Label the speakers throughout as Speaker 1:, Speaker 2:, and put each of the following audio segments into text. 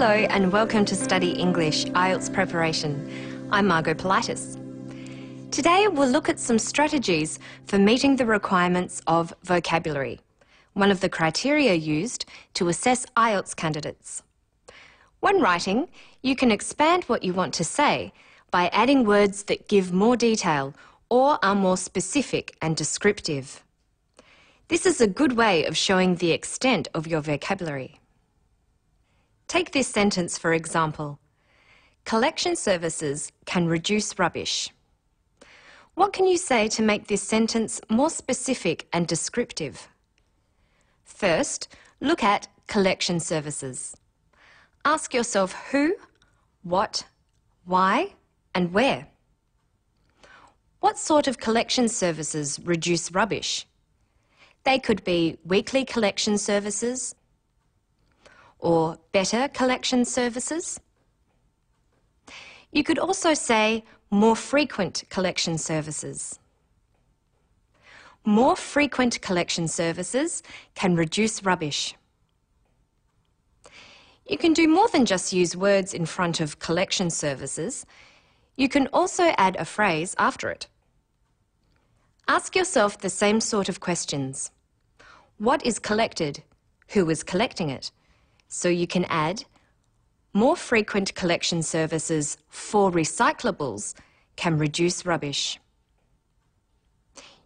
Speaker 1: Hello and welcome to Study English IELTS Preparation. I'm Margot Politis. Today we'll look at some strategies for meeting the requirements of vocabulary, one of the criteria used to assess IELTS candidates. When writing, you can expand what you want to say by adding words that give more detail or are more specific and descriptive. This is a good way of showing the extent of your vocabulary. Take this sentence for example. Collection services can reduce rubbish. What can you say to make this sentence more specific and descriptive? First, look at collection services. Ask yourself who, what, why, and where. What sort of collection services reduce rubbish? They could be weekly collection services or better collection services. You could also say more frequent collection services. More frequent collection services can reduce rubbish. You can do more than just use words in front of collection services. You can also add a phrase after it. Ask yourself the same sort of questions. What is collected? Who is collecting it? So you can add, more frequent collection services for recyclables can reduce rubbish.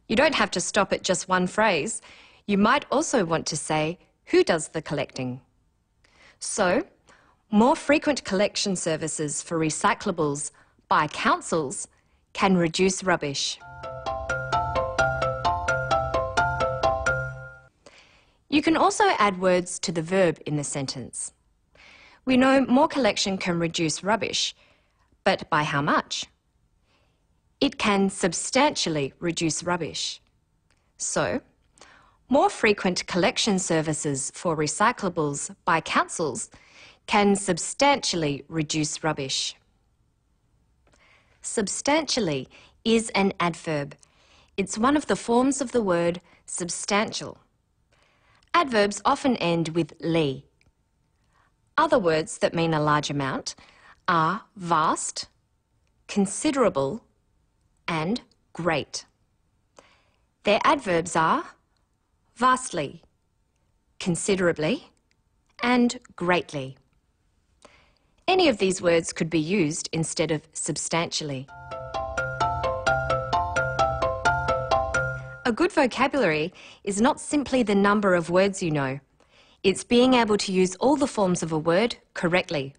Speaker 1: You don't have to stop at just one phrase. You might also want to say, who does the collecting? So, more frequent collection services for recyclables by councils can reduce rubbish. You can also add words to the verb in the sentence. We know more collection can reduce rubbish, but by how much? It can substantially reduce rubbish. So, more frequent collection services for recyclables by councils can substantially reduce rubbish. Substantially is an adverb. It's one of the forms of the word substantial. Adverbs often end with "ly". Other words that mean a large amount are vast, considerable, and great. Their adverbs are vastly, considerably, and greatly. Any of these words could be used instead of substantially. A good vocabulary is not simply the number of words you know. It's being able to use all the forms of a word correctly.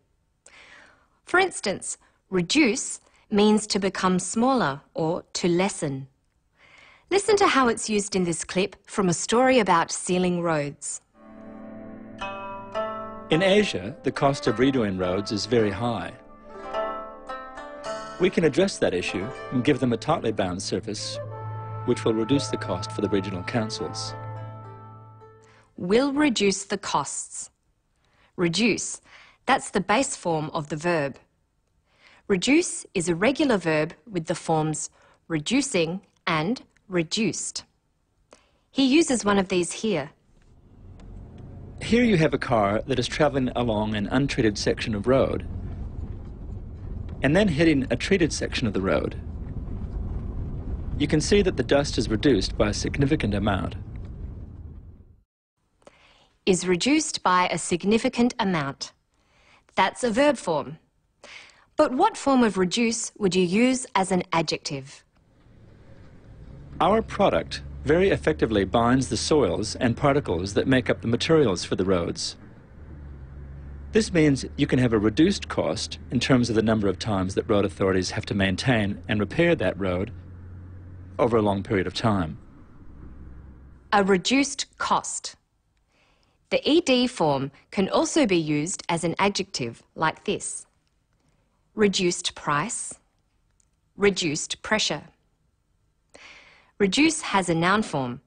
Speaker 1: For instance, reduce means to become smaller or to lessen. Listen to how it's used in this clip from a story about sealing roads.
Speaker 2: In Asia, the cost of redoing roads is very high. We can address that issue and give them a tightly bound surface, which will reduce the cost for the regional councils.
Speaker 1: Will reduce the costs. Reduce, that's the base form of the verb. Reduce is a regular verb with the forms reducing and reduced. He uses one of these here.
Speaker 2: Here you have a car that is travelling along an untreated section of road and then hitting a treated section of the road. You can see that the dust is reduced by a significant amount.
Speaker 1: Is reduced by a significant amount. That's a verb form. But what form of reduce would you use as an adjective?
Speaker 2: Our product very effectively binds the soils and particles that make up the materials for the roads. This means you can have a reduced cost in terms of the number of times that road authorities have to maintain and repair that road over a long period of time.
Speaker 1: A reduced cost. The ed form can also be used as an adjective like this. Reduced price, reduced pressure. Reduce has a noun form.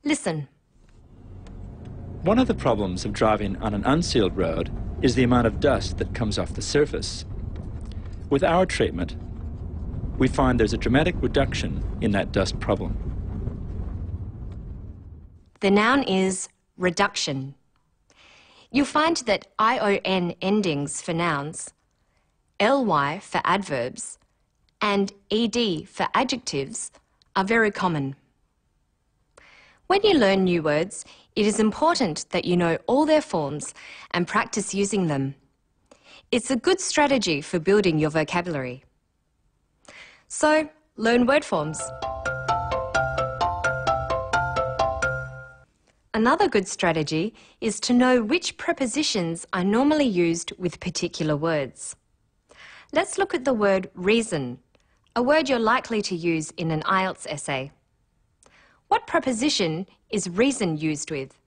Speaker 1: Listen.
Speaker 2: One of the problems of driving on an unsealed road is the amount of dust that comes off the surface. With our treatment, we find there's a dramatic reduction in that dust problem.
Speaker 1: The noun is reduction. You'll find that ION endings for nouns, LY for adverbs, and ED for adjectives are very common. When you learn new words, it is important that you know all their forms and practice using them. It's a good strategy for building your vocabulary. So, learn word forms. Another good strategy is to know which prepositions are normally used with particular words. Let's look at the word reason, a word you're likely to use in an IELTS essay. What preposition is reason used with?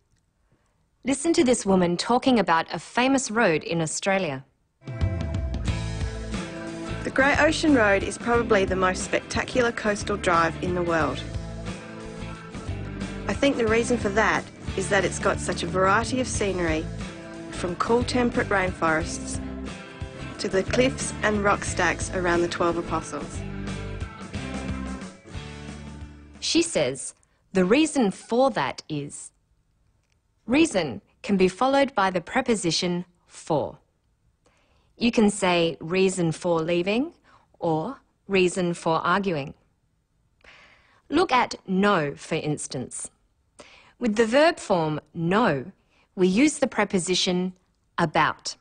Speaker 1: Listen to this woman talking about a famous road in Australia.
Speaker 3: The Great Ocean Road is probably the most spectacular coastal drive in the world. I think the reason for that is that it's got such a variety of scenery, from cool temperate rainforests to the cliffs and rock stacks around the 12 Apostles.
Speaker 1: She says the reason for that is. Reason can be followed by the preposition for. You can say reason for leaving or reason for arguing. Look at know, for instance. With the verb form know, we use the preposition about.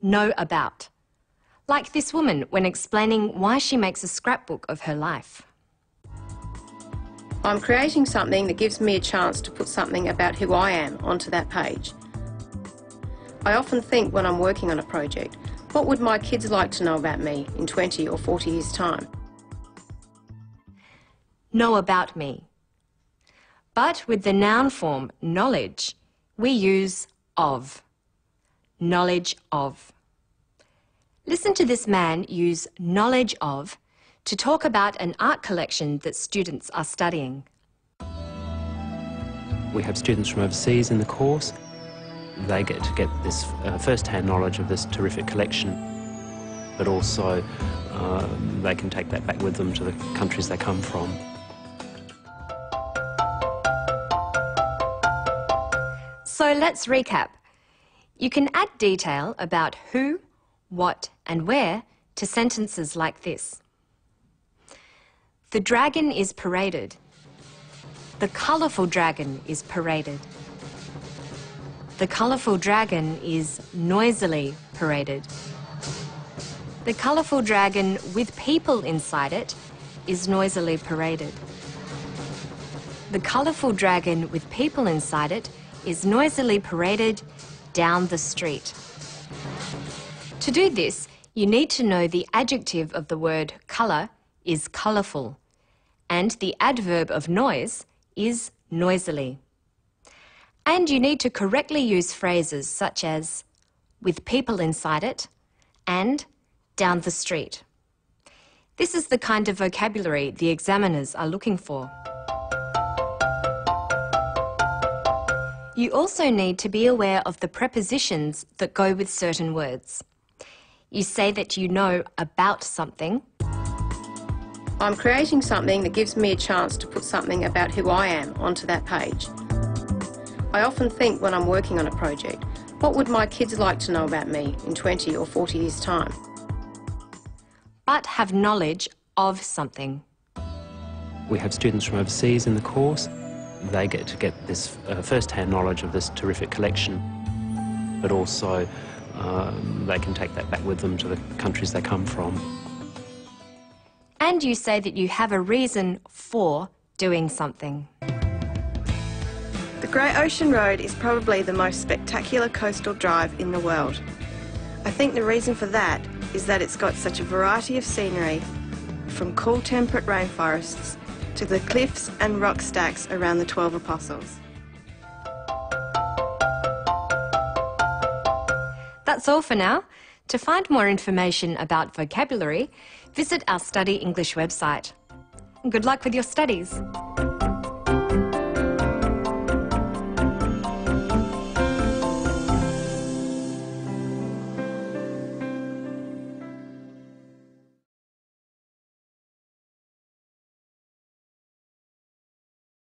Speaker 1: Know about. Like this woman when explaining why she makes a scrapbook of her life.
Speaker 3: I'm creating something that gives me a chance to put something about who I am onto that page. I often think when I'm working on a project, what would my kids like to know about me in 20 or 40 years' time?
Speaker 1: Know about me. But with the noun form knowledge, we use of. Knowledge of. Listen to this man use knowledge of to talk about an art collection that students are studying.
Speaker 4: We have students from overseas in the course. They get to get this first-hand knowledge of this terrific collection, but also they can take that back with them to the countries they come from.
Speaker 1: So let's recap. You can add detail about who, what and where to sentences like this. The dragon is paraded. The colourful dragon is paraded. The colourful dragon is noisily paraded. The colourful dragon with people inside it is noisily paraded. The colourful dragon with people inside it is noisily paraded down the street. To do this, you need to know the adjective of the word colour is colourful, and the adverb of noise is noisily. And you need to correctly use phrases such as with people inside it and down the street. This is the kind of vocabulary the examiners are looking for. You also need to be aware of the prepositions that go with certain words. You say that you know about something.
Speaker 3: I'm creating something that gives me a chance to put something about who I am onto that page. I often think when I'm working on a project, what would my kids like to know about me in 20 or 40 years' time?
Speaker 1: But have knowledge of something.
Speaker 4: We have students from overseas in the course. They get to get this first-hand knowledge of this terrific collection, but also they can take that back with them to the countries they come from.
Speaker 1: And you say that you have a reason for doing something.
Speaker 3: The Great Ocean Road is probably the most spectacular coastal drive in the world. I think the reason for that is that it's got such a variety of scenery, from cool temperate rainforests to the cliffs and rock stacks around the 12 Apostles.
Speaker 1: That's all for now. To find more information about vocabulary, visit our Study English website. Good luck with your studies.